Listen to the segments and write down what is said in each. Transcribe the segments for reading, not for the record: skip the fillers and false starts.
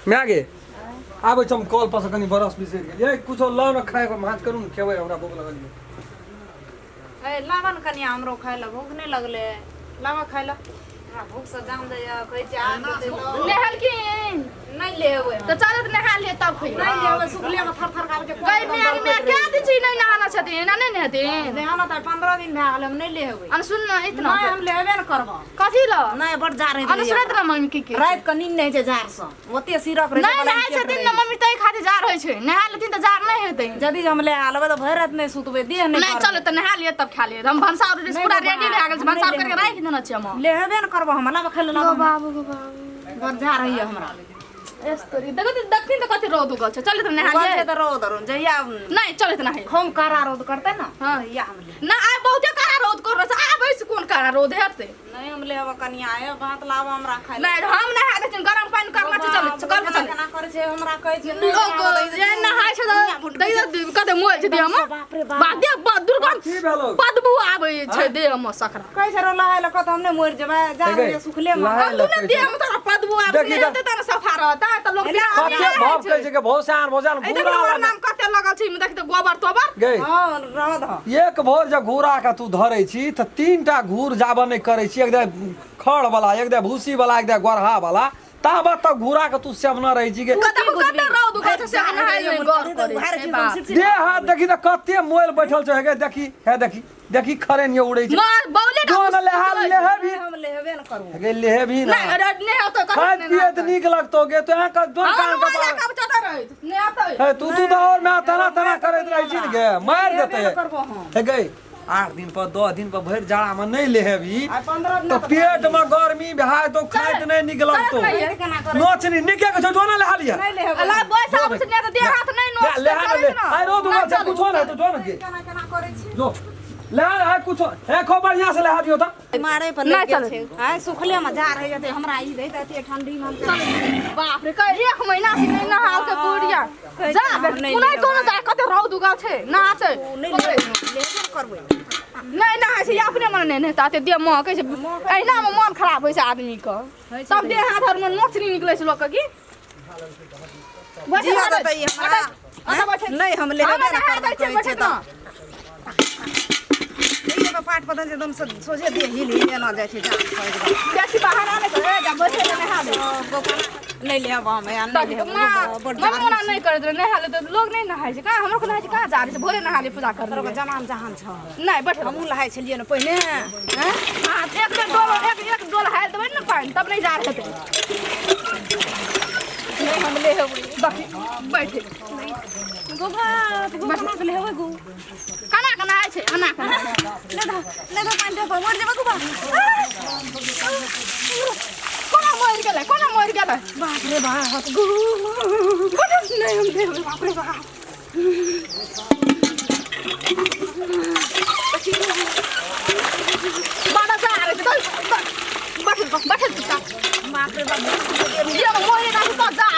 मैं गे आबै छम कॉल पर से कनी बरस बिसरि गेल ये कुछो लाउ न खाए को माछ करू न खेबै हमरा भूख लगल ए लावन कनी हमरो खाय ला भूख नहीं लगले लावा खाय ला भूख से जाम दे कहै छै आ नहल की नहीं लेबै तो चलत नहा ले तब खइ नहीं लेबै सुखले में थर थर काबे गई मैं क्या दी छी नहीं नहाना छथिन ना नहीं नहथिन नहाना त 15 दिन भए गेल हम नहीं लेबै अन सुन ना इतना नहीं हम लेबे न करब कथि ल नहीं बड़ जा रहे अन सुनत ना मम्मी की रात क नींद नहीं छै जार से ओते सिरक रहे नहीं नहाय छथिन ना मम्मी तई खातिर जार होय छै नहा लेथिन त जार नहीं हेतै यदि हम ले आलबे त भर रात नहीं सुतबे देह नहीं चल त नहा लिए तब खा लिए हम भंसा पूरा रेडी भए गेल छै भंसा करके राख देना छै हम लेबे न करब हम लावा खाय ला बाबू बड़ जा रही है हमरा एस्तरी देखो दक्षिण त कति रोद उगल छ चल त नहा ले लिए त रोद रन जइया नहीं चल त नहा हम कारा रोद करते ना हां या हम ले ना आ बहुते कारा रोद कर रहा आ बैस कोन कारा रोद हेते नहीं हम लेब कनिया आए भात लावा हमरा खाय नहीं हम नहा दे गरम पानी करना छै चल कल चल केना करे छै हमरा कहै छै ये नहाय छ दई कते मोल छै दे हम बाप रे बाप बादे दुर्गंध की भेलो बदबू आबै छै दे हम सखरा कहै छै रो लहाय ल कत हम नहीं मर जेबै जा रे सुखले में लहाय तू न दे हम तोरा बदबू आबै छै हेते त सफा रहता त लोग कते भाव कहै छै के भौसान भौसान घूरा नाम कते लगल छै देख त गोबर तोबर गई हां रह द एक भोर जब घूरा का तू धरै छी त तीनटा घूर जाबा नहीं करै छी एकदम खड़ वाला एकदम भूसी वाला एकदम गोरहा वाला ताबा तक घूरा के तू सेवना रही छी के कते रौद उगल छै से नहाय में गौर करे दे हाथ देखी त कते मोल बैठल छै हे देखी हे देखी खरे नहीं उड़ै छै मार बौले जोन लेहे भी हम लेबे न करब हे लेहे भी ना नहीं होतो खाए पिए त नीक लगतो गे तो यहाँ का दोन कान का कब चटा रहे नहीं आता हे तू तो और मैं तना करैत रहै छी न गे मार देते करब हम हे गई 8 दिन पर 10 दिन पर भर जाड़ा में नहीं लेहेबी आ 15 दिन तो पेट में गर्मी भए तो खाइत नहीं निक लगतो केना करे नोचनी निके के जोना ले हालिया नहीं लेब अल्लाह बोय साहब से तो दे हाथ नहीं नो ले आई रो दुआ से कुछो ना तो जोन के केना करे छी जो ले आ कुछो हे खो बढ़िया से ले हा दियो त मारे पर लग गेल छै आइ सुखले में जा रहे जते हमरा ई दे एते ठंडी में बाप रे कई एक महीना से नहीं नहाल के बुढ़िया जा कुनै कोनो जा कते रौद उगल छै ना से लेबे करबै नहीं नहाय छै अपने मन नहीं नहता ते दे म कहै छै एना में मन खराब होय छै आदमी के सब देह हाथ और मन मोचनी निकलै छै लोक के की जी बताइ हमरा नहीं हम लेबे न करबै कहै छै त ये पाट पतन से एकदम सोझे दे हिल एना जाय छै जा बेसी बाहर आने करे जा बैठे ले नहा दे नहीं लेब हम या नहीं लेब बड़ मना नहीं करत रहे नहा ले तो लोग नहीं नहाय छै का हमरो को नहाय छै का जा रहे छै भोरे नहा ले पूजा कर तोरा जमान जहान छ नहीं बैठे हमहू लहाय छलिए न पहिने हैं हां एक डोल हाल देबै न पानी तब नहीं जा रहे थे नहीं हम लेब बाकी बैठे गोबा ले लेब गो खाना खाना है छै खाना खाना ले दो पानी दे मर जेबा गोबा कोना मर गेलै बाप रे बाप गो नहीं हम देब बाप रे बाप बड़ा जा रहे थे बैठ बाप रे बाप ये मोरे ना तो जा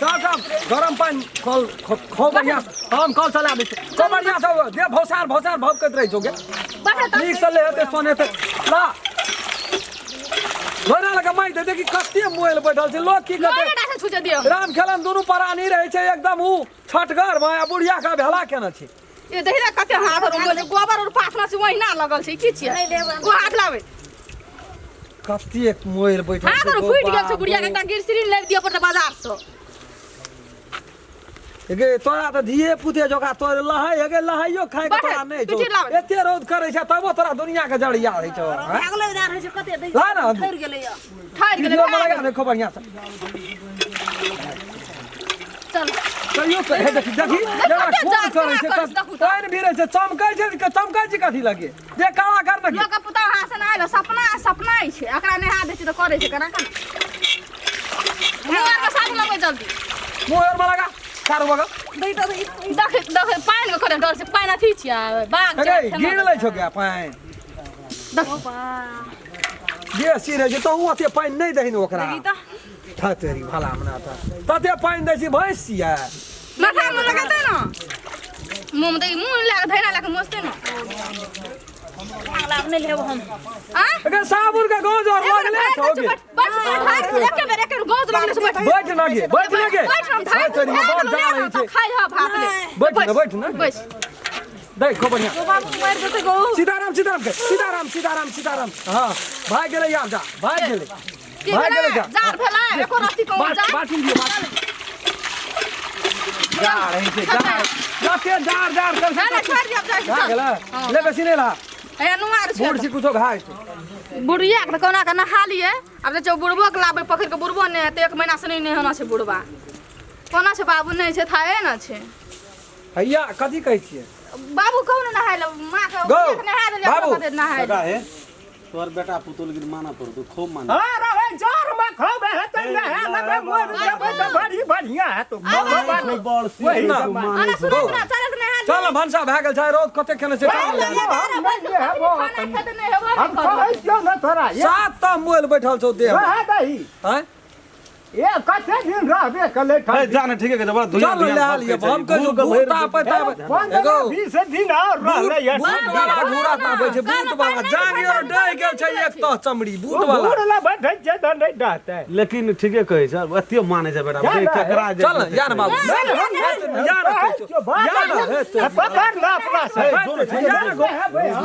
सब गरम पानी कल खो बढ़िया हम कल चला दे को बढ़िया से दे भौसार भाव करत रही जोगे ठीक से ले हेते सोने ते ला घोड़ा लगा माई दे कि कते मोल बैठल छै लोग की मोरे करते ना छुजे दियो राम खेलन दोनों परानी रहे छै एकदम उ छटगर माया बुढ़िया का भेला केना छै ये देखि कते हाथ और उगल गोबर और पाथना से वही ना लगल छै की छियै नहीं लेब वो हाथ लावे कते मोल बैठल हाथ और फुट गेल छै बुढ़िया के एकटा गिरसिन ले दियो पर बाजार से गे तोरा त धिये पुते जोका तोर लहाई हे गे लहाइयो खाए के तोरा नहीं जो एते रौद करे छै तबो तोरा दुनिया के जड़िया रहे छौ भागले जा रहे छै कते दे ला ना ठहर गेलै या ठार गेलै लगा देखो बढ़िया से चल कहियो हे देखी जरा खून करे छै पानी भी रहे छै चमकै छै कथी लगे दे काला कर न लोग पुता हासन आइलो सपना ही छै एकरा नहा दे छै त करे छै केना केना मोर के साथ लगे जल्दी मोहर में लगा चारो बगल देख पानी के करे डर से पानी अथी छिया बाग हे गिर ले छौ के पानी देख जे सिरे जे तो ओते पानी नहीं दहिन ओकरा था तेरी भला मना था तते पानी दै छी भैंस छिया माथा में लगाते ना मुंह में मुंह लगा धैना लगा मस्ते ना लाभ नहीं लेब हम अगर साबुन का गोज और लगले छोगे एक गोज लगले से बैठ ना गे बैठ हम हां तेरी में बहुत जा रही छे खाई हा भात ले बैठ ना बैठ देख खो बढ़िया तो बाबू मार देते गो सीताराम हां भाग गेले यार जा भाग गेले जा जार भेला एको राती को जा बाटी दियो बाटी जा रही छे जार कर ना छोड़ दिया जा जा गेला ले बेसी नहीं ला ए नुमार छे बूढ़ सी कुछो भाई बुढ़िया के कोना के नहा लिए अब जो बुढ़बो के लाबे पकड़ के बुढ़बो ने त 1 महीना से नहीं होना छे बुढ़बा कोना छे बाबू नहीं छे थाए ना छे भैया कथी कहै छियै बाबू कौन नहाइल मां के नहा दे बाबू नहाइल है तोर बेटा पुतुल गिर माना पड़ तू खूब माना अरे रे जोर में खोबे है त नहा लबे मोर देबे त बड़ी बढ़िया है तो नहीं बड़ सी वही ना अरे सुनो ना चल नहा चल भनसा भए गेल छै रोज कते खेने छै हम कहै छियौ न तोरा सात त मोल बैठल छौ देह हैं ए कते दिन रहबे कले है जाने ठीक है जब दुनिया चल ले लियो हम कहियो बूटा पता एगो 20 दिन और रहले ये बूट वाला घोड़ा पाबै छै बूट वाला जागियो डै गेल छै एक त चमड़ी बूट वाला बूढ़ला बैठै छै त नहीं डरते लेकिन ठीके कहै छै एते माने छै बेटा ककरा चल यार बाबू यार पकड़ ला अपना से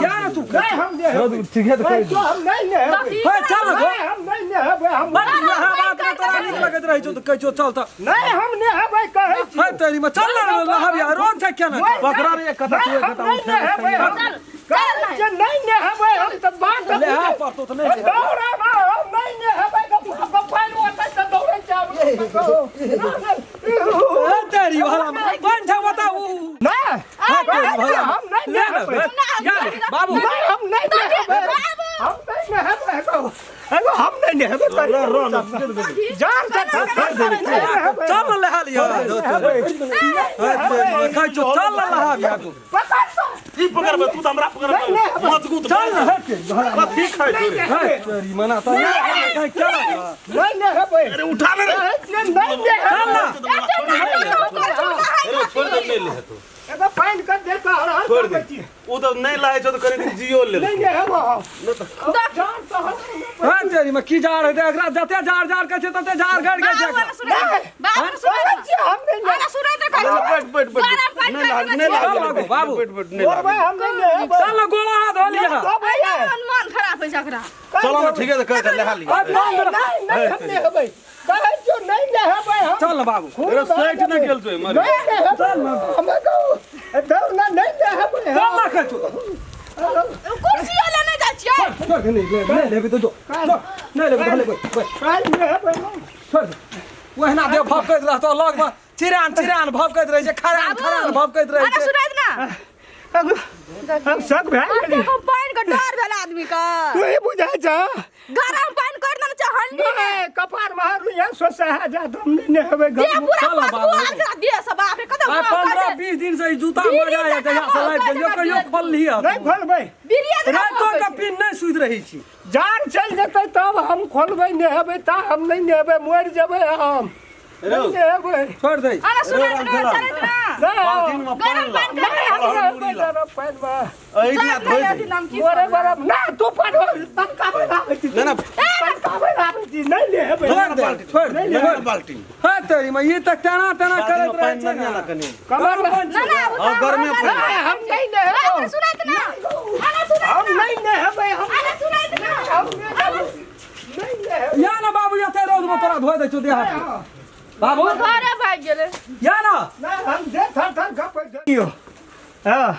यार तू हम ठीके त कहै हम नहीं ने चल हम नहीं ने हम बात तोरा लगत रहै छौ त कहै छौ चल त नहीं हम ने हेबै कहै छी है तेरी में चल लहबिया रोज छै केना पकड़ा रे कथा तू कथा चल नहीं ने हेबै हम त बात ले हा पड़तो त नहीं दौड़ा ना हम नहीं ने हेबै त पाइन ओतै त दौड़ै छै तेरी वाला बन छ बताऊ नहीं हम नहीं ने हेबै यार बाबू हम नहीं ने हेबै हम नहीं ने हेबै एगो हम नहीं ने हेबै जान चल ले हालियो कहै छौ चल लहा बिया तू पकड़ ई पकड़बे तू त हमरा पकड़बे मजबूत चल कथी खाइ तोरे तेरी मना त कहै क्या नहीं ने हेबै अरे उठा ले नहीं ने चल ना अरे छोड़ दे ले ले तू एगो फाइन कर दे का हर छोड़ दे ओ तो नहीं लाए छ तो करे जियो ले नहीं ने हेबो जान तो हां तेरी में की जार है एकरा जते जार के छै तते जार गड़ के छै बाबू सुनै हम नहीं अरे सुनै त कहै बैठ नहीं लागो बाबू नहीं लागो हम नहीं हेबो चल गोला हाथ हो लिया मन खराब है जकरा चलो ना ठीक है तो कर ले हाली नहीं हम नहीं हेबै कहै छौ नहीं ने हेबै हम चल बाबू अरे साइड न गेल छै मारे चल हम कहू दौड़ ना नहीं ने हेबै चल ना कहै छौ कुर्सी ले नहीं जा छियै छोड़ के नहीं लेबे तो नहीं लेबे ले काल ने हेबै छोड़ ओहना दे भपकैत रहतो लग में चिरान भपकैत रहै छै खरान भपकैत रहै छै अरे सुनै ना हम सब भाई हम पानी का डर भेल आदमी का तू ही बुझा जा गरम पानी कर देना चाहनी है कपार मारू या सोसा जा तुम नहीं हेबै ये पूरा पकवान दे सब आप कदम 15-20 दिन से जूता मजा आया जहिया से लाइट गेलियो कहियो खोल लिया नहीं खोलबै बिरिया रातो का पिन नहीं सुध रही छी जान चल जेतै तब हम खोलबै नहीं हेबै ता हम नहीं हेबै मोर जेबै हम नहीं हेबै छोड़ दे अरे सुनै ना चले ना बाल्टीन में गरम पानी कर ऐना धोइ दे मोरे बरम ना तू पढ़ो तनका बनाबै छी ना तनका बनाबै छी नहीं ले हेबै छोड़ दे बाल्टी हां तेरी में ये तक तना करत रहै छै ना कनी कमर में ना और गर्मी में हम नहीं ले हेबै अरे सुनै ना अरे सुनै हम नहीं ले हेबै हम अरे सुनै ना नहीं ले या ना बाबू या ते रोज में तोरा धोइ दै छु देह बाबू घरे भाग गेले या ना हम दे थर गप दियो हां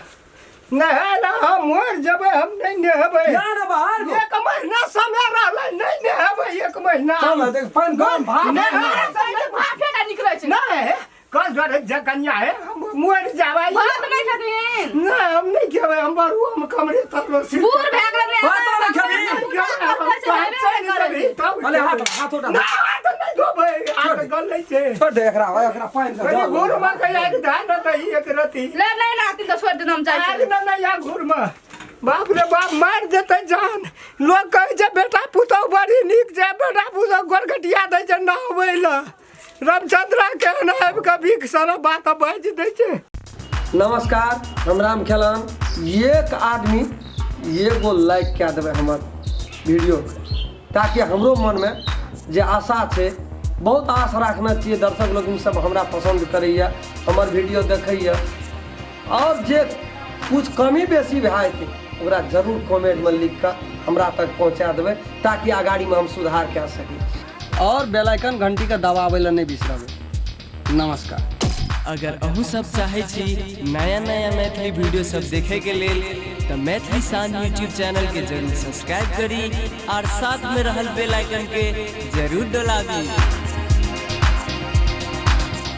नहीं ना हम मोर जबे हम नहीं नेहबै या ना बाहर एक महीना समय रहलै नहीं नेहबै एक महीना चल देख पान गम भाग नहीं भागे ना निकलै छै नहीं कस गरे जकन्या है हम मोर जाबै भात नहीं छथिन नहीं हम नहीं खेबै हम बरू हम कमरे तरलो सी बूढ़ भाग गेले भात नहीं खेबी अले हाथ उठा ना हाथ नहीं धोबै हाथ गलै छै छोड़ दे एकरा पान का घूर में कहिया के धान त एक रति ले नहीं लाती तो छोड़ देना हम जाय आज ना या घूर में बाप रे बाप मार देते जान लोग कहै छै बेटा पुतौ बड़ी नीक छै बेटा पुतौ गोरगटिया दै छै ना होबै ल रामचंद्रा के नाम कभी सारा बात बाज दै छै नमस्कार हम राम खेलान एक आदमी एगो लाइक क्या देवे हमार वीडियो ताकि हमरो मन में जे आशा है बहुत आश रखना चाहिए दर्शक लोग सब हमरा पसंद करैया हमार वीडियो देखैया और जे कुछ कमी बेसी भए जेतै ओकरा जरूर कमेंट में लिख कर हमरा तक पहुँचा देबै ताकि आगाड़ी में हम सुधार कऽ सकी और बेल आइकन घंटी के दबाबै ला नहीं बिसरबै। नमस्कार। अगर अहू सब चाहे छी नया नया मैथिली वीडियो सब देखे के लेल तो मैथिली शान यूट्यूब चैनल के जरूर सब्सक्राइब करी और साथ में रहल बेल आइकन के जरूर दबाबी।